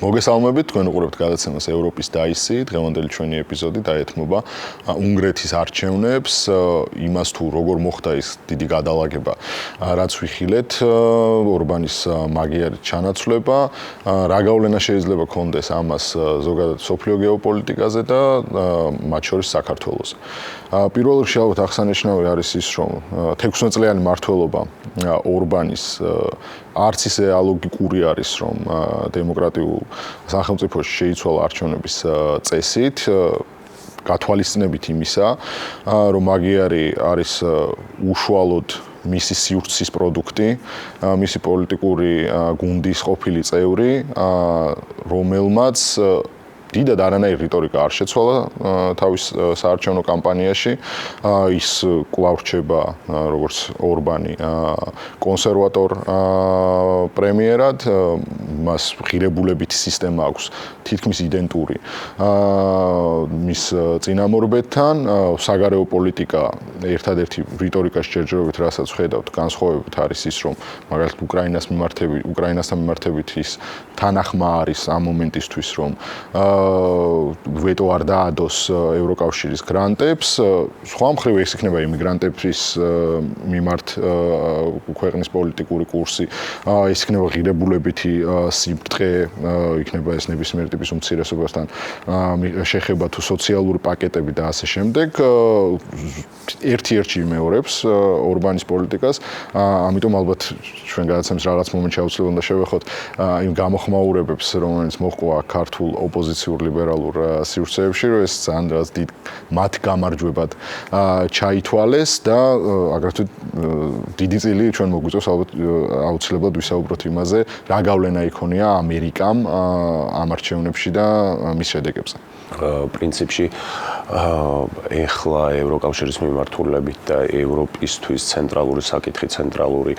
მოგესალმებით, თქვენ უყურებთ გადაცემას ევროპის დაისი. დღევანდელი ჩვენი ეპიზოდი დაეთმობა უნგრეთის არჩევნებს, იმას თუ როგორ მოხდა ის დიდი გადალაგება, რაც ვიხილეთ, ორბანის მაგიარი ჩანაცვლება, რა გავლენა შეიძლება ქონდეს ამას ზოგადად სოფლიო გეოპოლიტიკაზე და მათ შორის საქართველოს. პირველ რიგში ალბათ აღსანიშნავი არის ის, რომ 16 წლიანი მმართველობა ორბანის არც ისე ალოგიკური არის, რომ დემოკრატიულ სახელმწიფოში შეიცვალა არჩევნების წესით, გათვალისწინებით იმისა, რომ მაგიარი არის უშუალოდ მისი სივრცის პროდუქტი, მისი პოლიტიკური გუნდის ყოფილი წევრი, რომელმაც დიდად არანაირი რიტორიკა არ შეცვალა თავის საარჩევნო კამპანიაში. ის კვლავ რჩება როგორც ორბანი კონსერვატორ პრემიერად, მას ღირებულებითი სისტემა აქვს თითქმის იდენტური მის წინამორბედთან. საგარეო პოლიტიკა ერთადერთი რიტორიკაში ჯერჯერობით რასაც ვხედავთ განსხვავებით არის ის, რომ მაგალითად უკრაინასთან მიმართებით ის თანახმა არის ამ მომენტისთვის, რომ ვეტო არ დაადოს ევროკავშირის გრანტებს, სხვა მხრივ ეს იქნება იმიგრანტების მიმართ ქვეყნის პოლიტიკური კურსი, ეს იქნება ღირებულებითი სიბრტყე, იქნება ეს ნებისმიერ ტიპის უმცირესობასთან შეხება თუ სოციალური პაკეტები და ასე შემდეგ. ერთ-ერთი იმეორებს ორბანის პოლიტიკას, ამიტომ ალბათ ჩვენ გადაცემის რაღაც მომენტში აუცილებლად უნდა შევეხოთ იმ გამოხმაურებებს, რომელიც მოჰყვა ქართულ ოპოზიციურ ლიბერალურ სივრცეებში, რომ ეს ძალიან რაღაც დიდ მათ გამარჯვებად ჩაითვალეს და აგრეთვე დიდი წილი ჩვენ მოგვიწევს ალბათ აუცილებლად ვისაუბროთ იმაზე, რა გავლენა იქონია ამერიკამ ამ არჩევნებში და მის შედეგებზე. პრინციპში ეხლა ევროკავშირის მიმართულებით და ევროპისთვის ცენტრალური საკითხი, ცენტრალური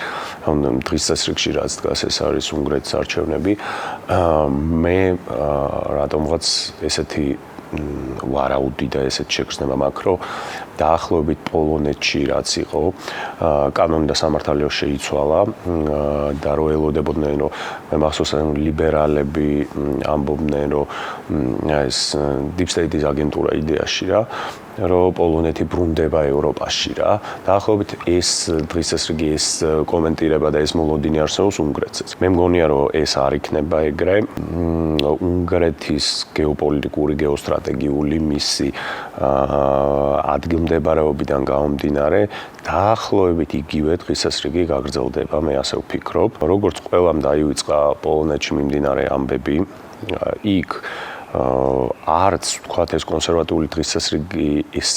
დღის წესრიგში რაც დგას, ეს არის უნგრეთის არჩევნები. მე რატომღაც ესეთი ვარაუდი და ესეთ შეგრძნება მაქვს, რომ დაახლოებით პოლონეთში რაც იყო, კანონი და სამართალია შეიცვალა და რო ელოდებოდნენ, რომ მე მახსოვს ლიბერალები ამბობდნენ, რომ ეს deep state-ის აგენტურა იდეაში რა, რომ პოლონეთი ბრუნდება ევროპაში რა. დაახლოებით ეს დღის წესრიგი, ეს კომენტირება და ეს მოლოდინი არსებობს უნგრეთსაც. მე მგონია, რომ ეს არ იქნება ეგრე. უნგრეთის გეოპოლიტიკური, გეოსტრატეგიული მისი ადგილმდებარეობიდან გამომდინარე, დაახლოებით იგივე დღის წესრიგი გაგრძელდება, მე ასე ვფიქრობ. როგორც ყველამ დაივიწყა პოლონეთში მიმდინარე ამბები, იქ არც თქვათ ეს კონსერვატიული დღის წესრიგი ის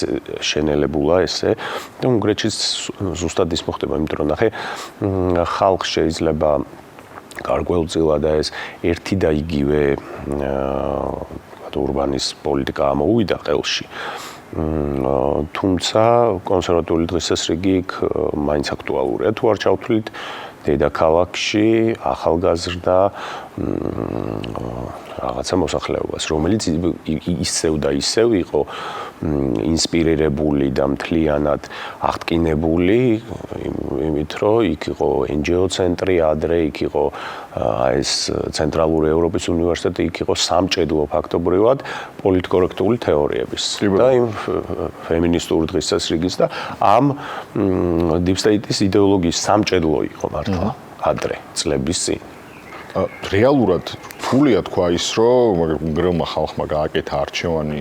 შენელებულა ესე და უნგრეთშიც ზუსტად ის მოხდება, იმიტომ რომ ნახე ხალხს შეიძლება გარკვეულწილად და ეს ერთი და იგივე ორბანის პოლიტიკა ამოუვიდა ყელში. თუმცა კონსერვატიული დღის წესრიგი იქ მაინც აქტუალურია, თუ არ ჩავთვლით დედაქალაქში ახალგაზრდა რაღაცა მოსახლეობას, რომელიც ისევ და ისევ იყო ინსპირირებული და მთლიანად აღტკინებული იმით, რომ იქ იყო NGO ცენტრი, ადრე იქ იყო ეს ცენტრალური ევროპის უნივერსიტეტი, იქ იყო სამჭედლო ფაქტობრივად პოლიტკორექტული თეორიების და იმ ფემინისტური დღის წესრიგის და ამ deep state-ის იდეოლოგიის სამჭედლო იყო მართლა ადრე წლების წინ. რეალურად რთულია თქვა ის, რომ უნგრელმა ხალხმა გააკეთა არჩევანი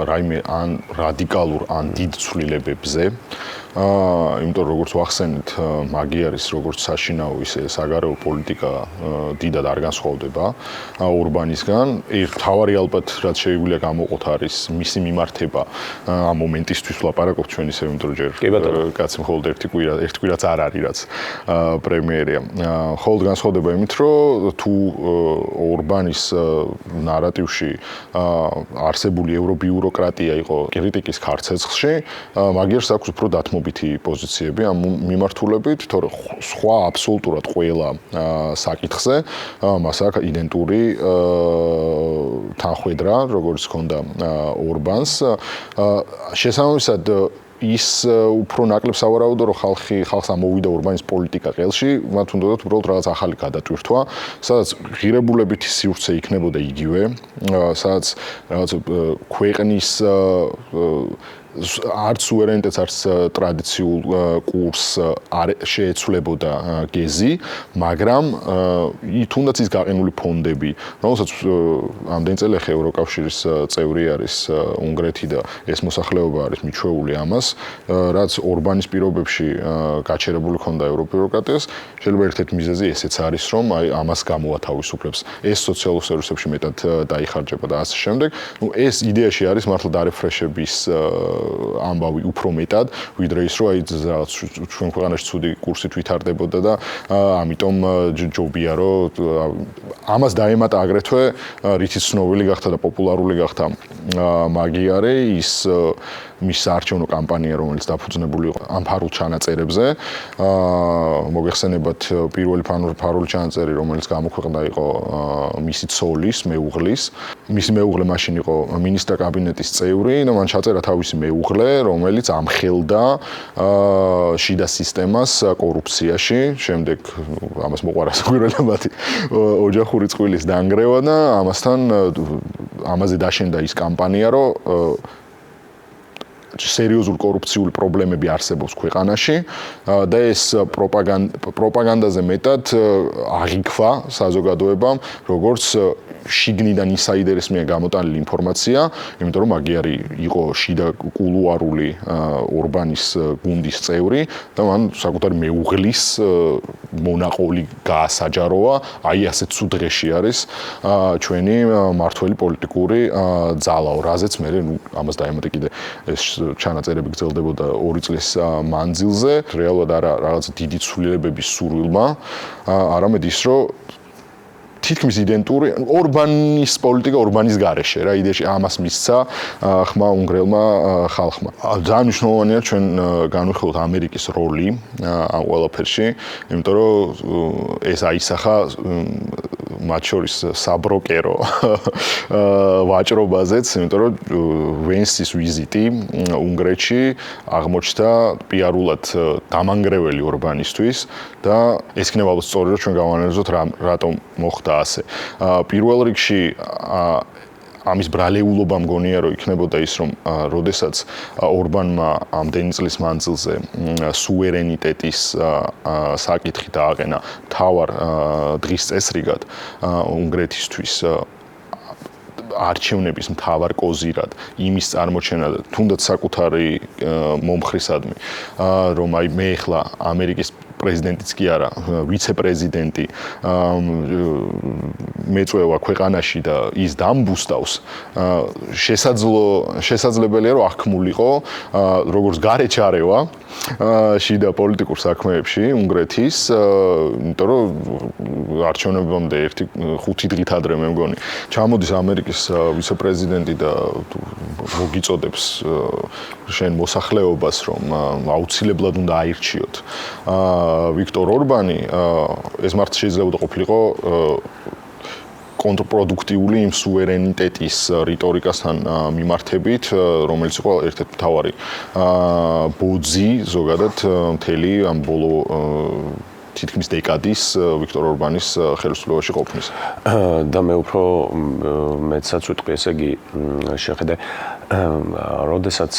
რაიმე ან რადიკალურ ან დიდ ცვლილებებზე. იმიტომ რომ როგორც ვახსენეთ, მაგიარის როგორც საშინაო, ისე საგარეო პოლიტიკა დიდად არ განსხვავდება ორბანისგან. თავარი ალბათ რაც შეგვიძლია გამოყოთ არის მისი მიმართება ამ მომენტისთვის ვლაპარაკობთ ჩვენ ისე, იმიტომ რომ ჯერ კაცი მხოლოდ ერთი კვირაც არ არის რაც პრემიერია. მხოლოდ განსხვავდება იმით, რომ თუ ორბანის ნარატივში არსებული ევრობიუროკრატია იყო კრიტიკის ქარცეცხლში, მაგიარს აქვს უფრო დათმობითი პოზიციები ამ მიმართულებით, თორე სხვა აბსოლუტურად ყველა საკითხზე მას აქვს იდენტური თანხwebdra, როგორც ჰქონდა ორბანს. შესაბამისად ის უფრო ნაკლებ სავარაუდო რომ ხალხს ამოვიდა ურბანის პოლიტიკა ყელში, მათ უნდათ უბრალოდ რაღაც ახალი გადატვირთვა, სადაც ღირებულებითი სივრცე იქნებოდა იგივე, სადაც რაღაც ქვეყნის არც სუვერენიტეტს, არც ტრადიციულ კურსს არ შეეცვლებოდა გეზი, მაგრამ თუნდაც ის გაყინული ფონდები, რომელსაც ამდენი წელი ახლა ევროკავშირის წევრი არის უნგრეთი და ეს მოსახლეობა არის მიჩვეული ამას, რაც ორბანის პირობებში გაჩერებული ქონდა ევრობიუროკრატიას, შეიძლება ერთ-ერთი მიზეზი ესეც არის, რომ აი ამას გამოათავისუფლებს. ეს სოციალურ სერვისებში მეტად დაიხარჯება და ასე შემდეგ. ეს იდეაში არის მართლა დარეფრეშების ამბავი უფრო მეტად, ვიდრე ის, რომ აი ჩვენ ქვეყანაში ცუდი კურსით ვითარდებოდა და ამიტომ ჯობია, რომ ამას დაემატა აგრეთვე, რითიც ცნობილი გახდა და პოპულარული გახდა მაგიარე, ის მის საარჩევნო კამპანია, რომელიც დაფუძნებული იყო ამ ფარულ ჩანაწერებზე. მოგეხსენებათ პირველი ფარული ჩანაწერი, რომელიც გამოქვეყნდა იყო მისი ცოლის, მეუღლის. მისი მეუღლე მაშინ იყო მინისტრთა კაბინეტის წევრი და მან ჩაწერა თავისი მეუღლე, რომელიც ამხელდა შიდა სისტემას კორუფციაში. შემდეგ ამას მოყარა საგვირველებათი ოჯახური წყვილის დანგრევა და ამაზე დაშენდა ის კამპანია, რომ სერიოზულ კორუფციული პრობლემები არსებობს ქვეყანაში და ეს პროპაგანდაზე მეტად აღიქვა საზოგადოებამ, როგორც შიგნიდან ინსაიდერის მიერ გამოტანილი ინფორმაცია, იმიტომ რომ მაგიარი იყო შიდა კულუარული ორბანის გუნდის წევრი და მან საკუთარი მეუღლის მონაყოლი გაასაჯაროა, აი ასე ცუდ დღეში არის ჩვენი მართველი პოლიტიკური ძალაო, რაზეც მე ამას დაემატე კიდე ეს ჩანაწერები გრძელდებოდა 2 წლის მანძილზე, რეალურად არა რაღაც დიდი ცვლილებების სურვილმა, არამედ ის, რომ თითქმის იდენტური ორბანის პოლიტიკა ორბანის გარეშე რა იდეაში ამას მისცა ხმა უნგრელმა ხალხმა. ძალიან მნიშვნელოვანია ჩვენ განვიხილოთ ამერიკის როლი ამ ყველაფერში, იმიტომ რომ ეს აისახა მათ შორის საბროკერო ვაჭრობაზეც, იმიტომ რომ ვენსის ვიზიტი უნგრეთში აღმოჩნდა პიარულად დამანგრეველი ორბანისთვის და ეს იქნება ალბათ სწორი, რომ ჩვენ გავანალიზოთ რატომ მოხდა ასე. პირველ რიგში ამის ბრალეულობა მგონია, რომ იქნებოდა ის, რომ როდესაც ორბანმა ამდენი წლის მანძილზე სუვერენიტეტის საკითხი დააყენა მთავარ დღის წესრიგად უნგრეთისთვის არჩევნების მთავარ კოზირად იმის წარმოჩენა და თუნდაც საკუთარი მომხრისადმი, რომ აი მე ახლა ამერიკის პრეზიდენტიც კი არა, ვიცე-პრეზიდენტი მეწვევა ქვეყანაში და ის დამბუსტავს, შესაძლებელია რომ აღქმულიყო როგორც გარეჩარევა შიდა პოლიტიკურ საქმეებში უნგრეთის, იმიტომ რომ არჩევნებამდე 5 დღით ადრე მე მგონი ჩამოდის ამერიკის ვიცე-პრეზიდენტი და მოგიწოდებს შენ მოსახლეობას, რომ აუცილებლად უნდა აირჩიოთ ვიქტორ ორბანი, ეს მართლა შეიძლება ყოფილიყო კონტრპროდუქტიული იმ სუვერენიტეტის რიტორიკასთან მიმართებით, რომელიც იყო ერთ-ერთი მთავარი ბოძი ზოგადად მთელი ამ ბოლო თითქმის დეკადის ვიქტორ ორბანის ხელისუფლებაში ყოფნის. და მე უფრო მეცაც ვიტყვი, ესე იგი შეხედე როდესაც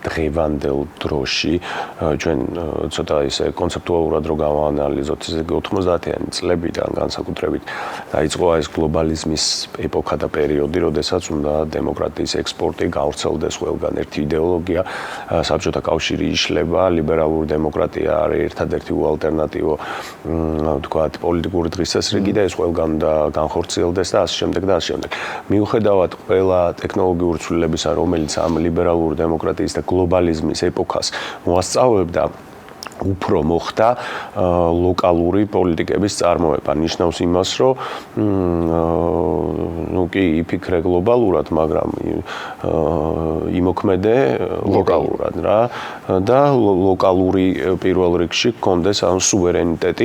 დღევანდელ დროში ჩვენ ცოტა ისე კონცეპტუალურად რო გავაანალიზოთ, ესე იგი 90-იანი წლებიდან განსაკუთრებით დაიწყო ეს გლობალიზმის ეპოქა და პერიოდი, როდესაც უნდა დემოკრატიის ექსპორტი გავრცელდეს ყველგან, ერთი იდეოლოგია, საბჭოთა კავშირი იშლება, ლიბერალური დემოკრატია არის ერთადერთი ალტერნატივო თქვათ პოლიტიკური დღის წესრიგი და ეს ყველგან განხორციელდეს და ასე შემდეგ და ასე შემდეგ. მიუხედავად ყველა ტექნოლოგიური ცვლილებისა, რომელიც ამ ლიბერალური დემოკრატიის და გლობალიზმის ეპოქას მოასწავლებდა, უფრო მოხდა ლოკალური პოლიტიკების წარმოება. ნიშნავს იმას, რომ ნუ კი იფიქრე გლობალურად, მაგრამ იმოქმედე ლოკალურად რა და ლოკალური პირველ რიგში გქონდეს სუვერენიტეტი.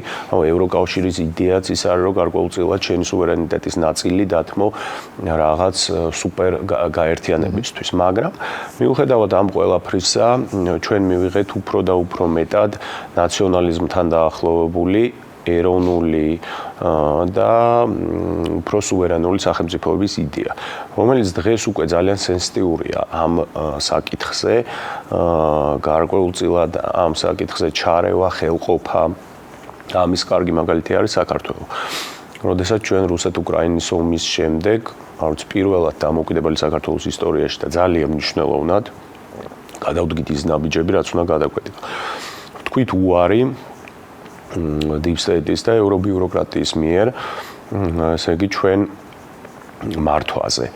ევროკავშირის იდეაც ის არის, რომ გარკვეულწილად შენი სუვერენიტეტის ნაწილი დათმო რაღაც სუპერ გაერთიანებისთვის, მაგრამ მიუხედავად ამ ყველაფრისა, ჩვენ მივიღეთ უფრო და უფრო მეტად ნაციონალიზმთან დაახლოვებული ეროვნული და უფრო სუვერენული სახელმწიფოების იდეა, რომელიც დღეს უკვე ძალიან სენსიტიურია ამ საკითხზე, გარკვეულწილად ამ საკითხზე ჩარევა, ხელყოფა, ამის კარგი მაგალითი არის საქართველო. როდესაც ჩვენ რუსეთ-უკრაინის ომის შემდეგ, არც პირველად დამოუკიდებელი საქართველოს ისტორიაში და ძალიან მნიშვნელოვნად გადავდგით ის ნაბიჯები, რაც უნდა გადაგვედგა. თქვით უარი deep state-ის და ევრობიუროკრატიის მიერ, ესე იგი ჩვენ მართვაზე,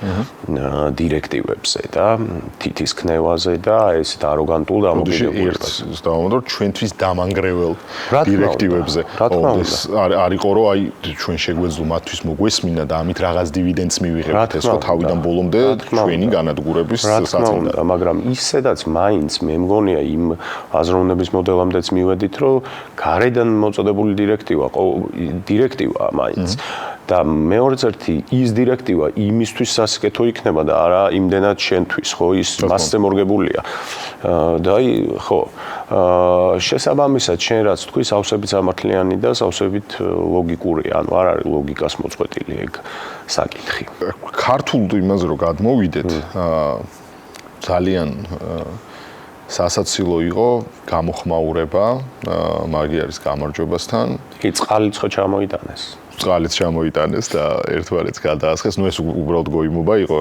დირექტივებზე და თითის ქნევაზე და ესეთ აროგანტულ დამოკიდებულებაზე. დავამბობ ჩვენთვის დამანგრეველ დირექტივებზე. არ იყო რომ აი ჩვენ შეგვეძლო მათთვის მოგვესმინა და ამით რაღაც დივიდენდს მივიღებთ, ეს ხო თავიდან ბოლომდე ჩვენი განადგურების საწინააღმდეგო. მაგრამ ისედაც მაინც მე მგონია იმ აზროვნების მოდელამდეც მივედით, რომ გარედან მოწოდებული დირექტივა მაინც და მეორეც ერთი ის დირექტივა იმისთვის სასიკეთო იქნება და არა იმდენად შენთვის, ხო, ის მასზე მორგებულია. და აი, ხო, შესაბამისად, შენ რაც თქვი, სავსებით სამართლიანი და სავსებით ლოგიკური, ანუ არ არის ლოგიკას მოწყვეტილი ეგ საკითხი. ქართულ იმაზე რომ გადმოვიდეთ, ძალიან სასაცილო იყო გამოხმაურება მაგიარის გამარჯვებასთან. კი, წყალიც ხო ჩამოიტანეს. წყალიც ჩამოიტანეს და ერთგვარიც გადაასხეს. ნუ ეს უბრალოდ გოიმობა იყო,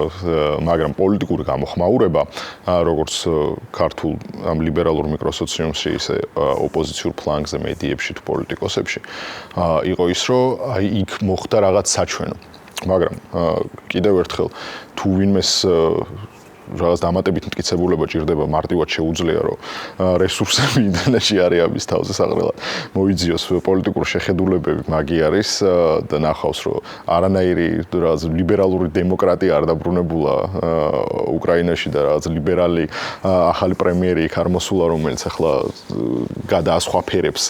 მაგრამ პოლიტიკური გამოხმაურება, როგორც ქართულ ამ ლიბერალურ მიკროსოციუმში, ისე ოპოზიციურ ფლანგზე, მედიებში თუ პოლიტიკოსებში, იყო ის, რომ აი იქ მოხდა რაღაც საჩვენო. მაგრამ კიდევ ერთხელ თუ ვინმეს რაღაც დამატებით მტკიცებულება ჭირდება, მარტივად შეუძლია, რომ რესურსები ინტერნეტში არის ამის თავზე საყრელად მოიძიოს პოლიტიკურ შეხედულებები მაგიარის და ნახავს, რომ არანაირი რაღაც ლიბერალური დემოკრატია არ დაბრუნებულა უკრაინაში და რაღაც ლიბერალი ახალი პრემიერი იქ არ მოსულა, რომელიც ახლა გადაასხვაფერებს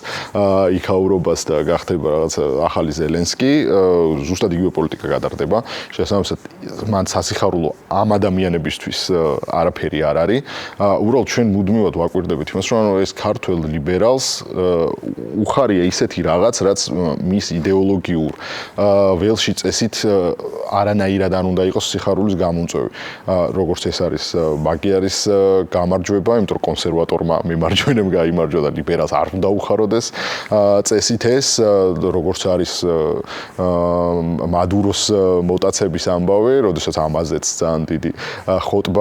იქაურობას და გახდება რაღაც ახალი ზელენსკი, ზუსტად იგივე პოლიტიკა გადარდება. შესაბამისად, მან სასიხარულო ამ ადამიანებისთვის არაფერი არ არის. უბრალოდ ჩვენ მუდმივად ვაკვირდებით იმას, რომ ეს ქართველ ლიბერალს უხარია ისეთი რაღაც, რაც მის იდეოლოგიურ ველში წესით არანაირად არ უნდა იყოს სიხარულის გამომწვევი. როგორც ეს არის მაგიარის გამარჯვება, იმიტომ რომ კონსერვატორმა მემარჯვენემ გაიმარჯვა და ლიბერალს არ უნდა უხაროდეს წესით ეს, როგორც არის მადუროს მოტაცების ამბავი, როდესაც ამაზეც ძალიან დიდი ხოტბა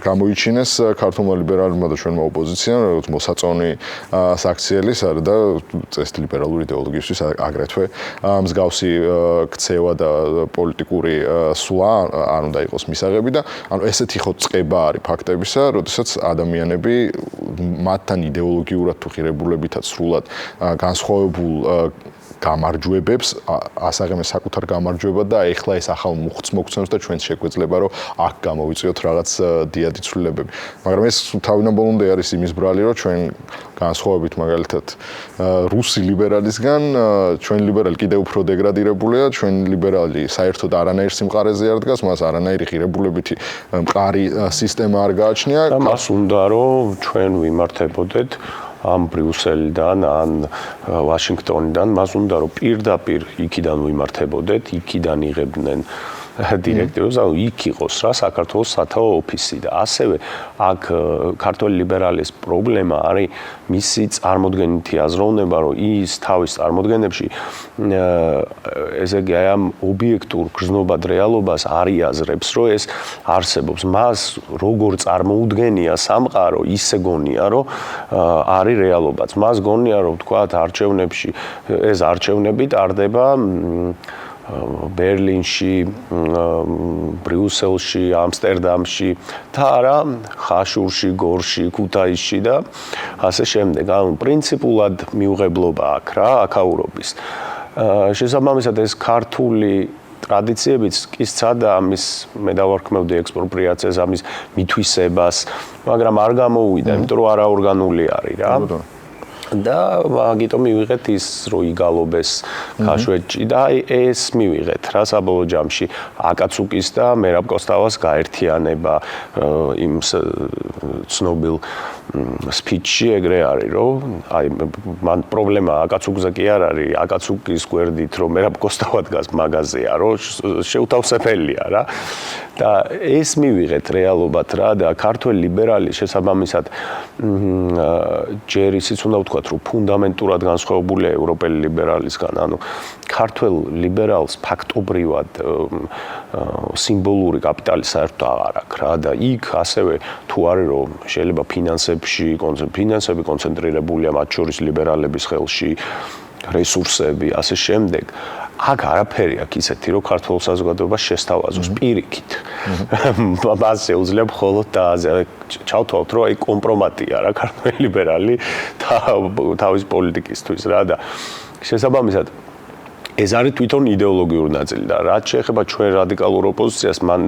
გამოიჩინეს ქართულმა ლიბერალურმა და ჩვენმა ოპოზიციამ, როგორც მოსაწონი საქციელის არა და წესით ლიბერალური იდეოლოგიისთვის აგრეთვე მსგავსი ქცევა და პოლიტიკური სვლა არ უნდა იყოს მისაღები და ანუ ესეთი ხო წყება არის ფაქტებისა, როდესაც ადამიანები მათთან იდეოლოგიურად თუ ღირებულებითაც სრულად განსხვავებულ გამარჯვებებს ასაღებენ საკუთარ გამარჯვება და ეხლა ეს ახალ მუხტს მოგცემს და ჩვენს შეგვეძლება რომ აქ გამოვიწიოთ რაღაც დიადი ცვლილებები. მაგრამ ეს თავიდან ბოლომდე არის იმის ბრალი, რომ ჩვენ განსხვავებით მაგალითად რუსი ლიბერალისგან, ჩვენ ლიბერალი კიდევ უფრო დეგრადირებულია, ჩვენ ლიბერალი საერთოდ არანაირ სიმყარეზე არ დგას, მას არანაირი ღირებულებითი მყარი სისტემა არ გააჩნია. და მას უნდა რომ ჩვენ ვიმართებოდეთ ამ ბრიუსელიდან, ან ვაშინგტონიდან, მას უნდა რომ პირდაპირ იქიდან ვიმართებოდეთ, იქიდან იღებდნენ დირექტივებს, ანუ იქ იყოს რა საქართველოს სათაო ოფისი და ასევე აქ ქართული ლიბერალის პრობლემა არის მისი წარმოდგენითი აზროვნება, რომ ის თავის წარმოდგენებში ესე იგი ამ ობიექტურ გრძნობად რეალობას არიაზრებს, რომ ეს არსებობს. მას როგორ წარმოუდგენია სამყარო, ისე გონია, რომ არის რეალობაც. მას გონია, რომ თქვათ არჩევნებში ეს არჩევნები ტარდება ბერლინში, ბრიუსელში, ამსტერდამში და არა ხაშურში, გორში, ქუთაისში და ასე შემდეგ. ანუ პრინციპულად მიუღებლობა აქვს რა აქაურობის. შესაბამისად ეს ქართული ტრადიციებიც კი სცადა ამის მე დავარქმევდი ექსპროპრიაციას, ამის მითვისებას, მაგრამ არ გამოუვიდა, იმიტომ რომ არაორგანული არის რა. და მაგიტომ მივიღეთ ის რო იგალობეს ქაშვეთში და ეს მივიღეთ რა საბოლოო ჯამში აკაცუკის და მერაბ კოსტავას გაერთიანება იმ ცნობილ სპიჩში ეგრე არის რომ აი მან პრობლემა აკაცუკზე კი არ არის აკაცუკის გვერდით რომ მერაბ კოსტავა დგას მაღაზია რომ შეუთავსებელია რა და ეს მივიღეთ რეალობად რა და ქართველი ლიბერალი შესაბამისად ჯერ ისიც უნდა ვთქვა რომ ფუნდამენტურად განსხვავებულია ევროპელი ლიბერალისგან, ანუ ქართველ ლიბერალს ფაქტობრივად სიმბოლური კაპიტალი საერთოდ აღარ აქვს რა და იქ ასევე თუ არის რომ შეიძლება ფინანსები კონცენტრირებულია მათ შორის ლიბერალების ხელში, რესურსები, ასე შემდეგ. აქ არაფერი აქვს ისეთი, რომ ქართულ საზოგადოებას შესთავაზოს პირიქით. მას შეუძლია მხოლოდ ჩავთვალოთ, რომ აი კომპრომატია რა ქართველი ლიბერალი თავის პოლიტიკისთვის რა და შესაბამისად ეს არის თვითონ იდეოლოგიური ნაწილი და რაც შეეხება ჩვენ რადიკალურ ოპოზიციას, მან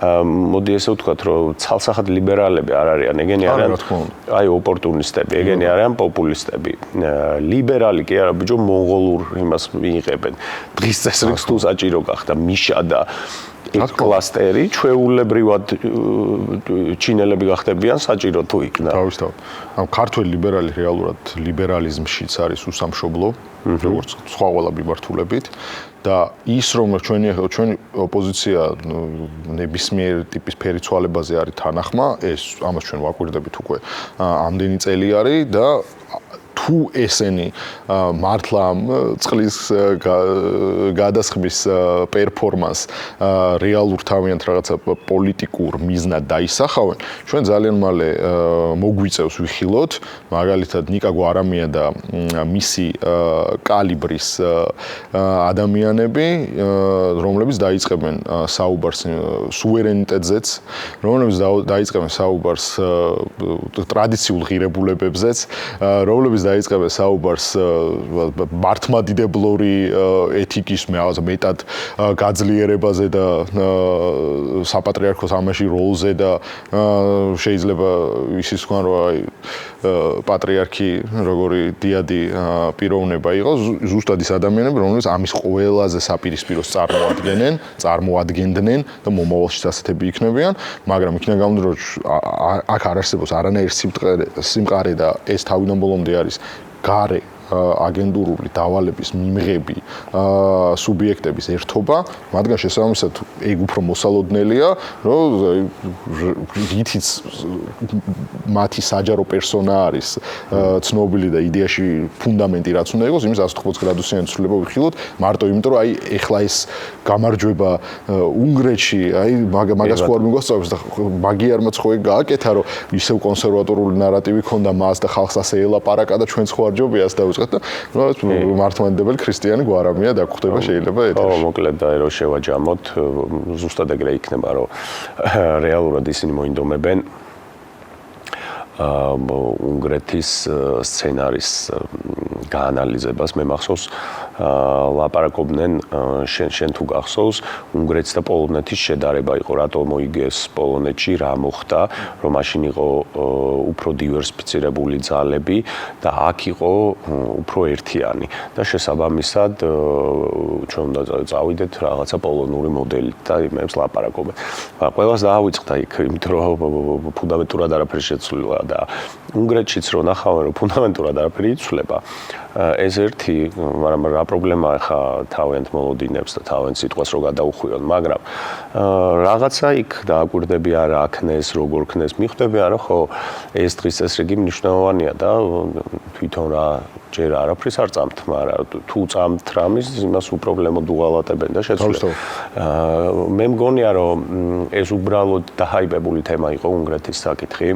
მოდი ესე ვთქვათ, რომ ცალსახად ლიბერალები არ არიან, ეგენი არიან აი ოპორტუნისტები, ეგენი არიან პოპულისტები. ლიბერალი კი არა, ბიჭო, მონღოლურ იმას მიიღებენ. დღის წესრიგს თუ საჭირო გახდა მიშა და კლასტერი, ჩვეულებრივად ჩინელები გახდებიან საჭირო თუ იქნა. თავისთავად. ამ ქართველი ლიბერალი რეალურად ლიბერალიზმშიც არის უსამშობლო, როგორც სხვა ყველა მიმართულებით. და ის რომ ჩვენი ოპოზიცია ნებისმიერ ტიპის ფერიცვალებაზე არის თანახმა, ეს ამას ჩვენ ვაკვირდებით უკვე ამდენი წელი არის და თუ ესენი მართლა ამ წყლის გადასხმის პერფორმანს რეალურ თავიანთ რაღაცა პოლიტიკურ მიზნად დაისახავენ, ჩვენ ძალიან მალე მოგვიწევს ვიხილოთ, მაგალითად ნიკა გვარამია და მისი კალიბრის ადამიანები, რომლებიც დაიწყებენ საუბარს სუვერენიტეტზეც, რომლებიც დაიწყებენ საუბარს ტრადიციულ ღირებულებებზეც, რომლებიც დაიწყებენ საუბარს მართლმადიდებლური ეთიკის მეტად გაძლიერებაზე და საპატრიარქოს ამაში როლზე და შეიძლება ისიც თქვან რომ აი პატრიარქი როგორი დიადი პიროვნება იყო ზუსტად ის ადამიანები რომლებიც ამის ყველაზე საპირისპიროს წარმოადგენდნენ და მომავალშიც ასეთები იქნებიან, მაგრამ იქნება გამომდინარე რომ აქ არ არსებობს არანაირი სიმყარე და ეს თავიდან ბოლომდე არის გარე აგენტურული დავალების მიმღები სუბიექტების ერთობა, მათგან შესაბამისად ეგ უფრო მოსალოდნელია, რომ რითიც მათი საჯარო პერსონა არის ცნობილი და იდეაში ფუნდამენტი რაც უნდა იყოს, იმის 180 გრადუსიანი ცვლილება ვიხილოთ, მარტო იმიტომ რომ აი ეხლა ეს გამარჯვება უნგრეთში, აი მაგას ხო არ მიგვასწავლებს და მაგიარმაც ხო ეგ გააკეთა, რომ ისევ კონსერვატორული ნარატივი ქონდა მას და ხალხს ასე ელაპარაკა და ჩვენც ხო არ ჯობიას და და მართლმადიდებელი ქრისტიანი გვარამია დაგხვდება შეიძლება ეთერში. მოკლედ და რომ შევაჯამოთ, ზუსტად ეგრე იქნება, რომ რეალურად ისინი მოინდომებენ უნგრეთის სცენარის გაანალიზებას. მე მახსოვს ლაპარაკობდნენ შენ თუ გახსოვს უნგრეთის და პოლონეთის შედარება იყო, რატო მოიგეს პოლონეთში, რა მოხდა, რომ მაშინ იყო უფრო დივერსიფიცირებული ძალები და აქ იყო უფრო ერთიანი და შესაბამისად ჩვენ უნდა წავიდეთ რაღაცა პოლონური მოდელით და იმებს ლაპარაკობენ. ყველას დაავიწყდა იქ, იმიტომ რომ ფუნდამენტურად არაფერი შეცვლილა და უნგრეთშიც რო ნახავენ რომ ფუნდამენტურად არაფერი იცვლება, ეს ერთი, მაგრამ რა პრობლემაა ხა თავიანთ მოლოდინებს და თავიანთ სიტყვას რო გადაუხვიონ, მაგრამ რაღაცა იქ დააკვირდები არა აქნეს, როგორ ქნეს, მიხვდები არა ხო ეს დღის წესრიგი მნიშვნელოვანია და თვითონ რა ჯერ არაფრის არ წამთ, მაგრამ თუ წამთ რამის, იმას უპრობლემოდ უღალატებენ და შეცვლენ. მე მგონია რომ ეს უბრალოდ დაჰაიპებული თემა იყო უნგრეთის საკითხი.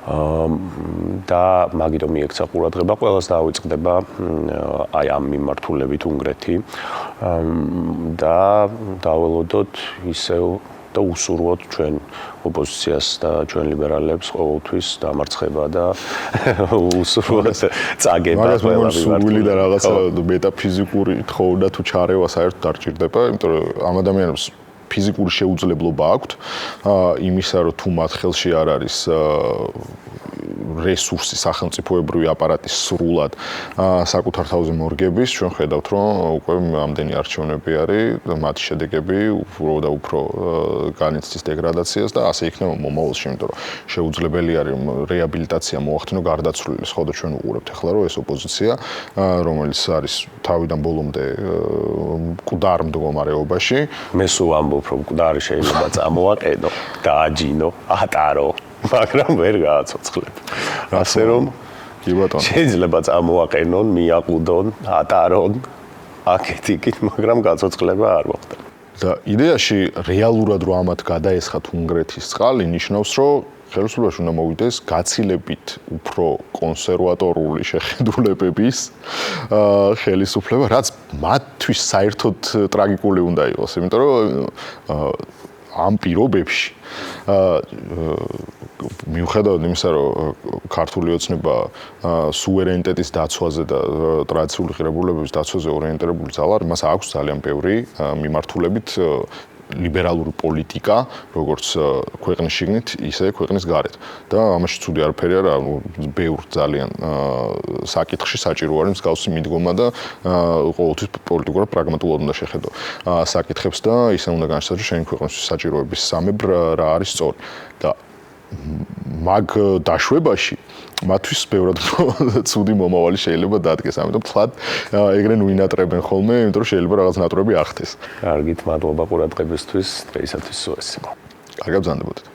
და მაგიტომ მიექცა ყურადღება ყველას დაავიწყდება აი ამ მიმართულებით უნგრეთი და დაველოდოთ ისევ და უსურვოთ ჩვენ ოპოზიციას და ჩვენ ლიბერალებს ყოველთვის დამარცხება და უსურვოთ წაგება ყველა მიმართულებით. სურვილი და რაღაცა მეტაფიზიკური თხოვნა თუ ჩარევა საერთოდ არ ჭირდება, იმიტომ რომ ამ ადამიანებს ფიზიკური შეუძლებლობა აქვთ იმისა, რომ თუ მათ ხელში არ არის რესურსი სახელმწიფოებრივი აპარატის სრულად საკუთარ თავზე მორგების, ჩვენ ხედავთ, რომ უკვე ამდენი არჩევნები არის, მათი შედეგები უფრო და უფრო განიცდის დეგრადაციას და ასე იქნება მომავალში, იმიტომ რომ შეუძლებელი არის რეაბილიტაცია მოახდინო გარდაცვლილი. ხოდა ჩვენ უყურებთ ახლა რომ ეს ოპოზიცია, რომელიც არის თავიდან ბოლომდე მკვდარ მდგომარეობაში, მე სულ ამბობ, რომ მკვდარი შეიძლება წამოაყენო, დააჯინო, ატარო. მაგრამ ვერ გააცოცხლებ. ასე რომ კი ბატონო. შეიძლება წამოაყენონ, მიაყუდონ, ატარონ, აკეთიკით, მაგრამ გაცოცხლება არ მოხდა. და იდეაში რეალურად რომ ამათ გადაესხათ უნგრეთის წყალი, ნიშნავს, რომ ხელისუფლებაში უნდა მოვიდეს გაცილებით უფრო კონსერვატორული შეხედულებების ხელისუფლება, რაც მათთვის საერთოდ ტრაგიკული უნდა იყოს, იმიტომ რომ ამ პირობებში მიუხედავად იმისა, რომ ქართული ოცნება სუვერენიტეტის დაცვაზე და ტრადიციული ღირებულებების დაცვაზე ორიენტირებული ძალა, მას აქვს ძალიან ბევრი მიმართულებით ლიბერალური პოლიტიკა, როგორც ქვეყნის შიგნით, ისე ქვეყნის გარეთ. და ამაში ცუდი არაფერი არა, ბევრ ძალიან საკითხში საჭირო არის მსგავსი მიდგომა და ყოველთვის პოლიტიკურად პრაგმატულად უნდა შეხედო საკითხებს და ისე უნდა განსაზღვრო, რომ შენი ქვეყნის საჭიროების სამებრ რა არის სწორი. და მაგ დაშვებაში მათთვის ბევრად ცუდი მომავალი შეიძლება დადგეს. ამიტომ თლად ეგრენ ვინატრებენ ხოლმე, იმიტომ რომ შეიძლება რაღაც ნატურები არ ხდეს. კარგით, მადლობა ყურადღებისთვის. დღეისათვის სულ ეს იყო. კარგად ბრძანდებოდეთ.